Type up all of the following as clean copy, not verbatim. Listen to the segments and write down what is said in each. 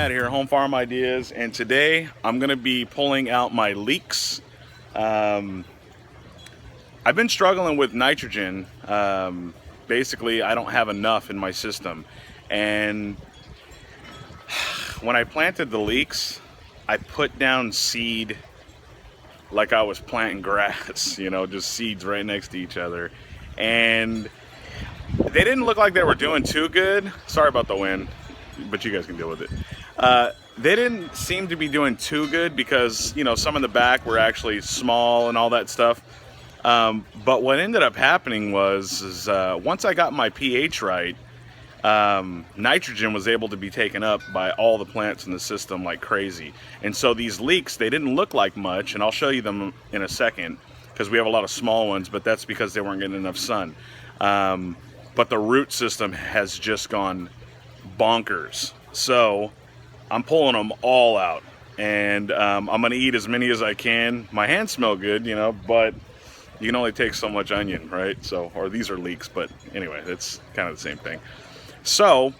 Matt here, Home Farm Ideas, and today I'm going to be pulling out my leeks. I've been struggling with nitrogen. Basically, I don't have enough in my system, and when I planted the leeks, I put down seed like I was planting grass, you know, just seeds right next to each other, and they didn't look like they were doing too good. Sorry about the wind, but you guys can deal with it. They didn't seem to be doing too good because, you know, some in the back were actually small and all that stuff. But what ended up happening was once I got my pH right, nitrogen was able to be taken up by all the plants in the system like crazy. And so these leeks, they didn't look like much, and I'll show you them in a second because we have a lot of small ones, but that's because they weren't getting enough sun. But the root system has just gone bonkers. So I'm pulling them all out, and I'm gonna eat as many as I can. My hands smell good, you know, but you can only take so much onion, right? So, or these are leeks, but anyway, it's kind of the same thing. So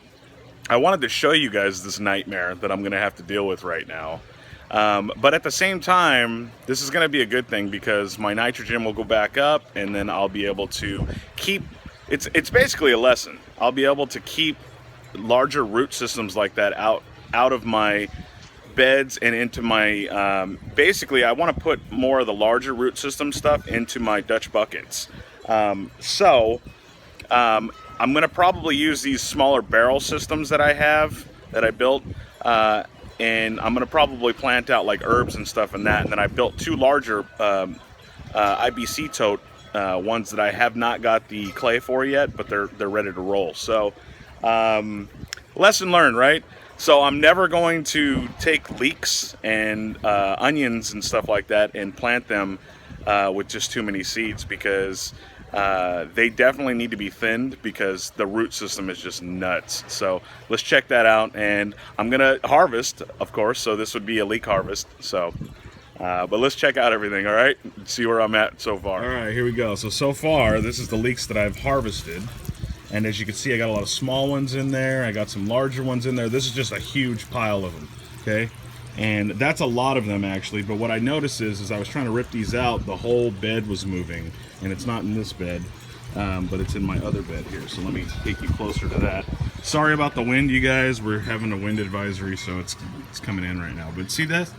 I wanted to show you guys this nightmare that I'm gonna have to deal with right now. But at the same time, this is gonna be a good thing because my nitrogen will go back up, and then I'll be able to keep, it's basically a lesson. I'll be able to keep larger root systems like that out of my beds and into my, basically I want to put more of the larger root system stuff into my Dutch buckets. I'm going to probably use these smaller barrel systems that I have, that I built, and I'm going to probably plant out like herbs and stuff in that. And then I built two larger IBC tote ones that I have not got the clay for yet, but they're ready to roll. So lesson learned, right? So I'm never going to take leeks and onions and stuff like that and plant them with just too many seeds, because they definitely need to be thinned because the root system is just nuts. So let's check that out, and I'm gonna harvest, of course, so this would be a leek harvest. So but let's check out everything, all right? See where I'm at so far. All right, here we go. So far, this is the leeks that I've harvested. And as you can see, I got a lot of small ones in there. I got some larger ones in there. This is just a huge pile of them, okay? And that's a lot of them, actually. But what I noticed is I was trying to rip these out, the whole bed was moving. And it's not in this bed, but it's in my other bed here. So let me take you closer to that. Sorry about the wind, you guys. We're having a wind advisory, so it's coming in right now. But see that?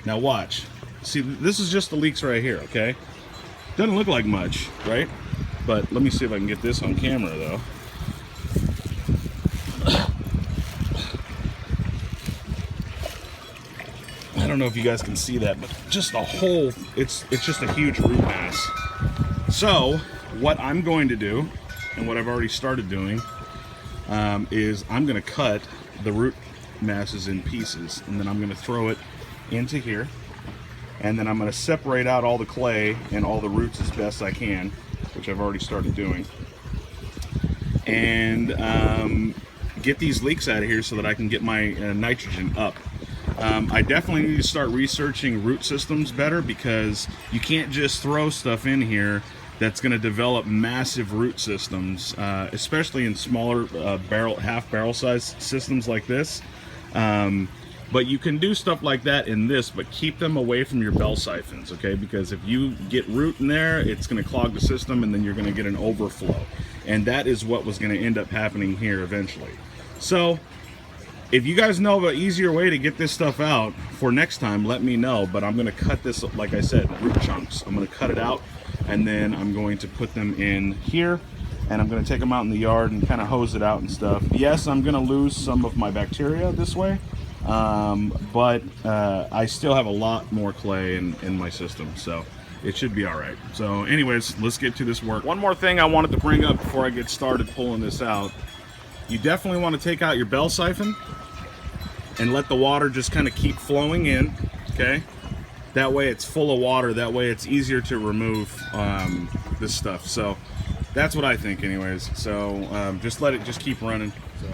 Now watch. See, this is just the leeks right here, okay? Doesn't look like much, right? But let me see if I can get this on camera, though. I don't know if you guys can see that, but just a whole, it's just a huge root mass. So what I'm going to do, and what I've already started doing, is I'm going to cut the root masses in pieces, and then I'm going to throw it into here, and then I'm going to separate out all the clay and all the roots as best I can, which I've already started doing, and get these leeks out of here so that I can get my nitrogen up. I definitely need to start researching root systems better, because you can't just throw stuff in here that's going to develop massive root systems, especially in smaller half barrel size systems like this. But you can do stuff like that in this, but keep them away from your bell siphons, okay? Because if you get root in there, it's going to clog the system, and then you're going to get an overflow. And that is what was going to end up happening here eventually. So if you guys know of an easier way to get this stuff out for next time, let me know. But I'm going to cut this, like I said, root chunks. I'm going to cut it out, and then I'm going to put them in here, and I'm going to take them out in the yard and kind of hose it out and stuff. Yes, I'm going to lose some of my bacteria this way, but I still have a lot more clay in my system, so it should be all right. So anyways, let's get to this work. One more thing I wanted to bring up before I get started pulling this out. You definitely want to take out your bell siphon and let the water just kind of keep flowing in, okay? That way it's full of water. That way it's easier to remove this stuff. So that's what I think anyways. So just let it just keep running. So.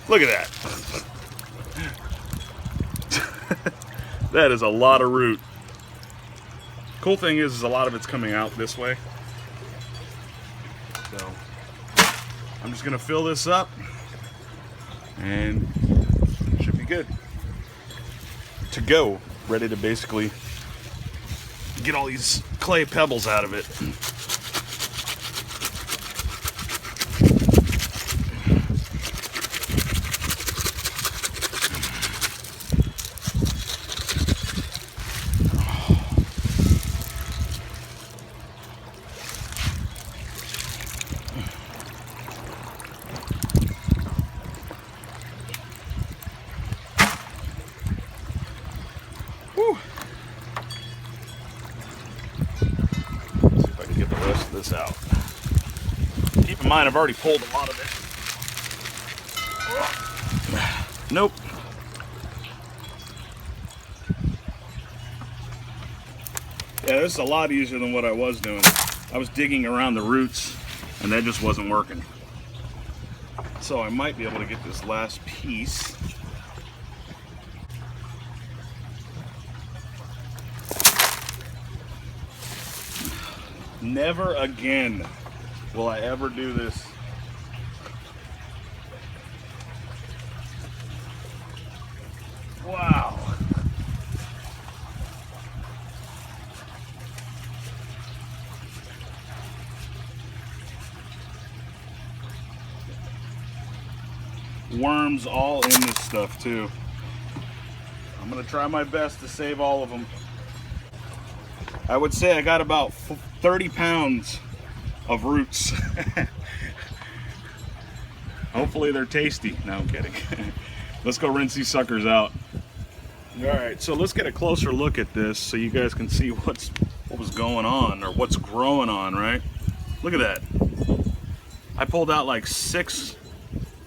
Look at that. That is a lot of root. Cool thing is a lot of it's coming out this way. So I'm just gonna fill this up and it should be good to go, ready to basically get all these clay pebbles out of it. This out. Keep in mind, I've already pulled a lot of it. Nope. Yeah, this is a lot easier than what I was doing. I was digging around the roots and that just wasn't working. So I might be able to get this last piece. Never again will I ever do this. Wow. Worms all in this stuff too. I'm gonna try my best to save all of them. I would say I got about 30 pounds of roots. Hopefully they're tasty. No, I'm kidding. Let's go rinse these suckers out. All right, so let's get a closer look at this so you guys can see what was going on, or what's growing on, right? Look at that. I pulled out like 6,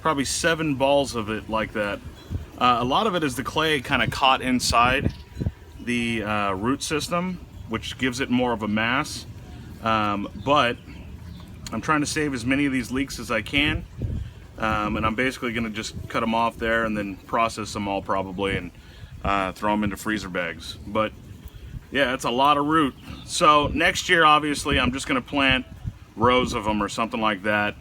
probably 7 balls of it like that. A lot of it is the clay kind of caught inside the root system, which gives it more of a mass. But I'm trying to save as many of these leeks as I can. And I'm basically gonna just cut them off there and then process them all probably and throw them into freezer bags. But yeah, it's a lot of root. So next year, obviously, I'm just gonna plant rows of them or something like that.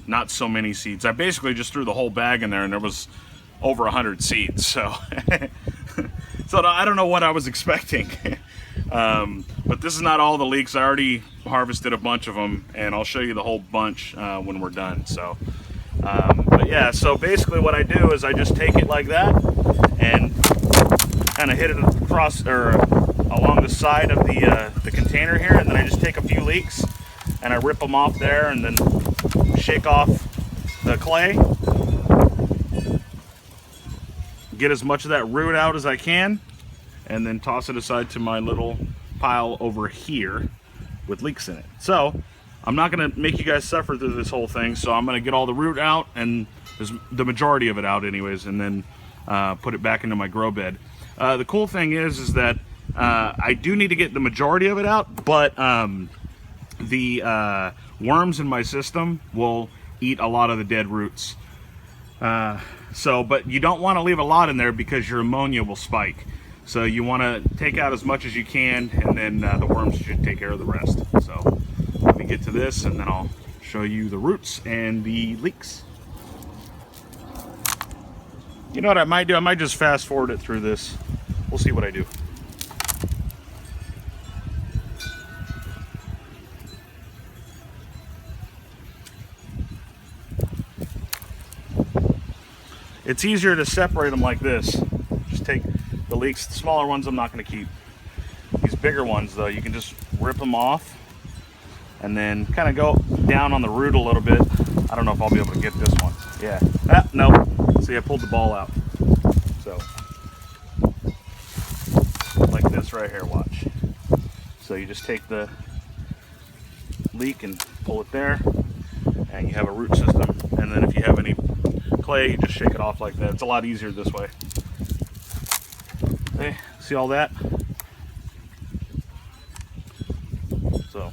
Not so many seeds. I basically just threw the whole bag in there and there was over 100 seeds. So, so I don't know what I was expecting. But this is not all the leeks. I already harvested a bunch of them and I'll show you the whole bunch when we're done. So, but yeah, so basically what I do is I just take it like that and kind of hit it across or along the side of the container here, and then I just take a few leeks and I rip them off there and then shake off the clay, get as much of that root out as I can, and then toss it aside to my little pile over here with leeks in it. So I'm not gonna make you guys suffer through this whole thing, so I'm gonna get all the root out, and the majority of it out anyways, and then put it back into my grow bed. The cool thing is that I do need to get the majority of it out, but the worms in my system will eat a lot of the dead roots. But you don't want to leave a lot in there because your ammonia will spike. So you want to take out as much as you can, and then the worms should take care of the rest. So let me get to this, and then I'll show you the roots and the leeks. You know what I might do? I might just fast forward it through this. We'll see what I do. It's easier to separate them like this. Just take the leeks. The smaller ones I'm not going to keep. These bigger ones though, you can just rip them off and then kind of go down on the root a little bit. I don't know if I'll be able to get this one. Yeah. No. See, I pulled the ball out. So, like this right here, watch. So you just take the leek and pull it there, and you have a root system. And then if you have any clay, you just shake it off like that. It's a lot easier this way. Okay, see all that? So,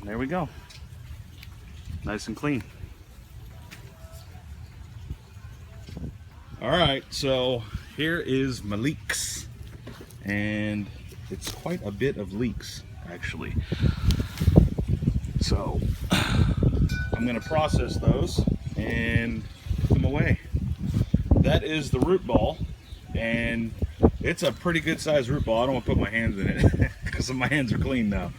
there we go. nice and clean. All right, so here is my leeks, and it's quite a bit of leeks actually. So I'm going to process those and put them away. That is the root ball, and it's a pretty good sized root ball. I don't want to put my hands in it because my hands are clean now.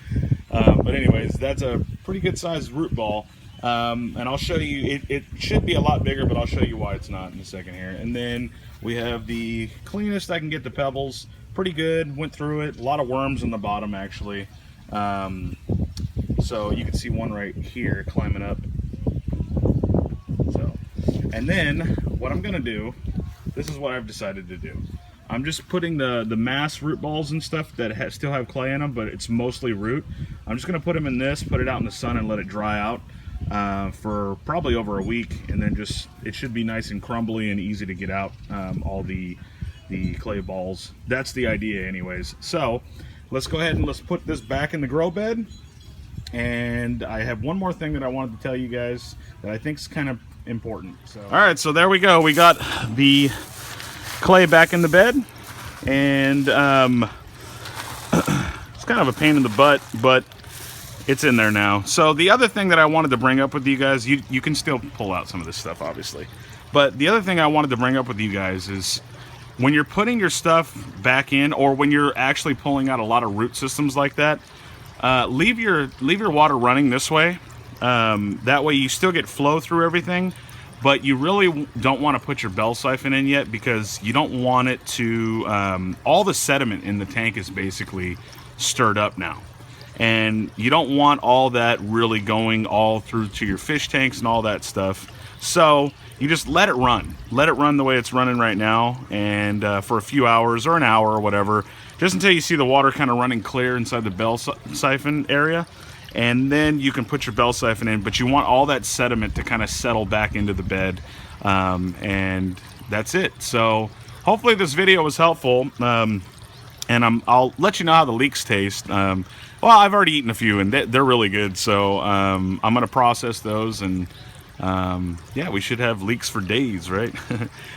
But anyways, that's a pretty good sized root ball. And I'll show you, it should be a lot bigger, but I'll show you why it's not in a second here. And then we have the cleanest I can get the pebbles. Pretty good, went through it. A lot of worms on the bottom actually. So you can see one right here climbing up. So, and then what I'm gonna do, this is what I've decided to do. I'm just putting the mass root balls and stuff that still have clay in them, but it's mostly root. I'm just gonna put them in this, put it out in the sun and let it dry out for probably over a week, and then just, it should be nice and crumbly and easy to get out all the clay balls. That's the idea anyways. So let's go ahead and let's put this back in the grow bed. And I have one more thing that I wanted to tell you guys that I think is kind of important. So, all right, so there we go. We got the clay back in the bed, and it's kind of a pain in the butt, but it's in there now. So the other thing that I wanted to bring up with you guys, you can still pull out some of this stuff obviously, but the other thing I wanted to bring up with you guys is when you're putting your stuff back in, or when you're actually pulling out a lot of root systems like that, leave your water running this way. That way you still get flow through everything, but you really don't want to put your bell siphon in yet, because you don't want it to, all the sediment in the tank is basically stirred up now. And you don't want all that really going all through to your fish tanks and all that stuff. So you just let it run. Let it run the way it's running right now, and for a few hours or an hour or whatever, just until you see the water kind of running clear inside the bell siphon area. And then you can put your bell siphon in, but you want all that sediment to kind of settle back into the bed. And that's it. So hopefully this video was helpful. And I'll let you know how the leeks taste. Well, I've already eaten a few, and they're really good. So I'm going to process those, and yeah, we should have leeks for days, right?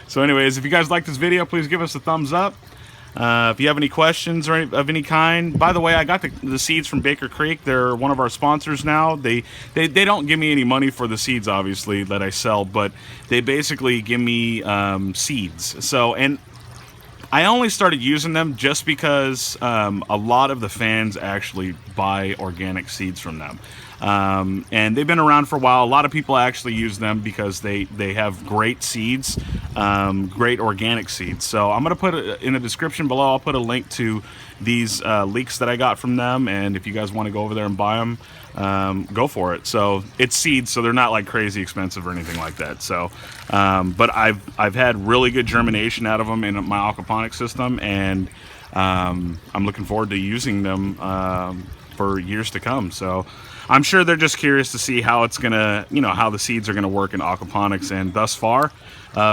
So anyways, if you guys like this video, please give us a thumbs up. If you have any questions or of any kind, by the way, I got the seeds from Baker Creek. They're one of our sponsors now. They don't give me any money for the seeds, obviously, that I sell, but they basically give me seeds. So, and I only started using them just because a lot of the fans actually buy organic seeds from them. And they've been around for a while. A lot of people actually use them because they have great seeds, great organic seeds. So I'm going to put it in the description below. I'll put a link to these leeks that I got from them, and if you guys want to go over there and buy them, go for it. So it's seeds, so they're not like crazy expensive or anything like that. So but I've had really good germination out of them in my aquaponic system, and I'm looking forward to using them for years to come. So I'm sure they're just curious to see how it's gonna, how the seeds are gonna work in aquaponics. And thus far,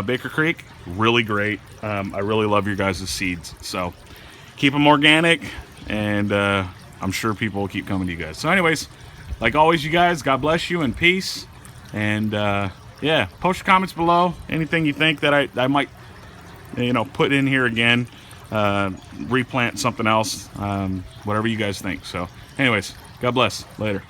Baker Creek, really great. I really love your guys' seeds. So keep them organic, and I'm sure people will keep coming to you guys. So anyways, like always, you guys, God bless you and peace. And yeah, post your comments below. Anything you think that I might, put in here again, replant something else, whatever you guys think. So anyways, God bless. Later.